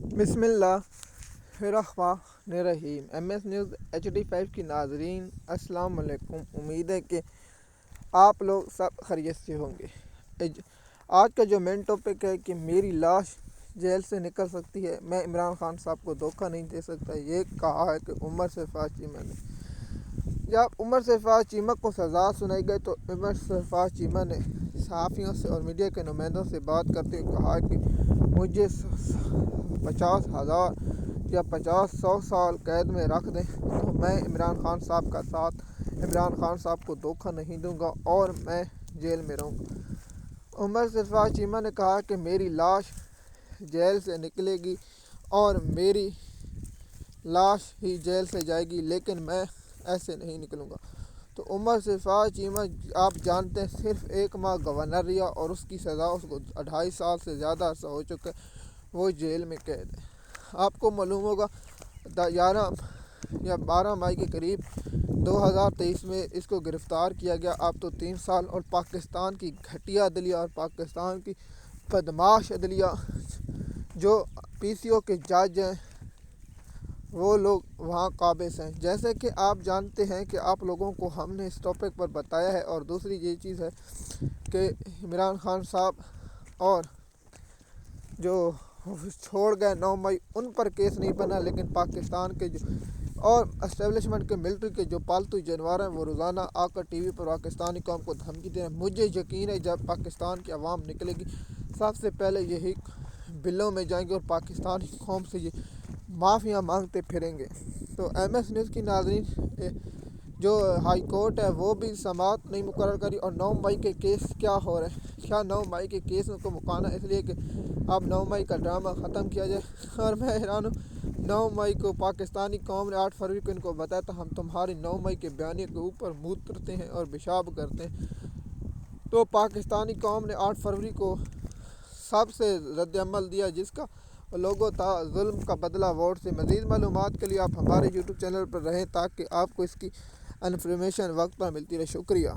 بسم اللہ الرحمن الرحیم۔ ایم ایس نیوز HD5 کی ناظرین السلام علیکم۔ امید ہے کہ آپ لوگ سب خیریت سے ہوں گے۔ آج کا جو مین ٹاپک ہے کہ میری لاش جیل سے نکل سکتی ہے، میں عمران خان صاحب کو دھوکہ نہیں دے سکتا، یہ کہا ہے کہ عمر سرفراز چیمہ نے۔ جب عمر سرفراز چیمہ کو سزا سنائی گئی تو عمر سرفراز چیمہ نے صحافیوں سے اور میڈیا کے نمائندوں سے بات کرتے ہوئے کہا کہ مجھے 50,000 یا 100 سال قید میں رکھ دیں تو میں عمران خان صاحب کا ساتھ، عمران خان صاحب کو دھوکہ نہیں دوں گا اور میں جیل میں رہوں گا۔ عمر سرفراز چیمہ نے کہا کہ میری لاش جیل سے نکلے گی اور میری لاش ہی جیل سے جائے گی، لیکن میں ایسے نہیں نکلوں گا۔ تو عمر سرفراز چیمہ آپ جانتے ہیں صرف 1 ماہ گورنر رہا اور اس کی سزا اس کو 2.5 سال سے زیادہ عرصہ ہو چکا ہے، وہ جیل میں قید ہے۔ آپ کو معلوم ہوگا 11 یا 12 مئی کے قریب 2023 میں اس کو گرفتار کیا گیا۔ اب تو 3 سال اور پاکستان کی گھٹیا عدلیہ اور پاکستان کی بدماش عدلیہ جو PCO کے جج ہیں وہ لوگ وہاں قابض ہیں۔ جیسے کہ آپ جانتے ہیں کہ آپ لوگوں کو ہم نے اس ٹاپک پر بتایا ہے، اور دوسری یہ چیز ہے کہ عمران خان صاحب اور جو چھوڑ گئے 9 مئی ان پر کیس نہیں بنا، لیکن پاکستان کے جو اور اسٹیبلشمنٹ کے ملٹری کے جو پالتو جانور ہیں وہ روزانہ آ کر TV پر پاکستانی قوم کو دھمکی دے رہے ہیں۔ مجھے یقین ہے جب پاکستان کی عوام نکلے گی سب سے پہلے یہی بلوں میں جائیں گے اور پاکستانی قوم سے یہ معافیاں مانگتے پھریں گے۔ تو MS نیوز کی ناظرین، جو ہائی کورٹ ہے وہ بھی سماعت نہیں مقرر کری، اور 9 مئی کے کیس کیا ہو رہے ہیں، کیا 9 مئی کے کیس کو مکانا اس لیے کہ اب 9 مئی کا ڈرامہ ختم کیا جائے۔ اور میں حیران ہوں، 9 مئی کو پاکستانی قوم نے 8 فروری کو ان کو بتایا تھا ہم تمہاری 9 مئی کے بیانیے کے اوپر موترتے ہیں اور پیشاب کرتے ہیں۔ تو پاکستانی قوم نے 8 فروری کو سب سے رد عمل دیا جس کا لوگو تھا ظلم کا بدلہ ووٹ سے۔ مزید معلومات کے لیے آپ ہمارے YouTube چینل پر رہیں تاکہ آپ کو اس کی انفارمیشن وقت پر ملتی رہے۔ شکریہ۔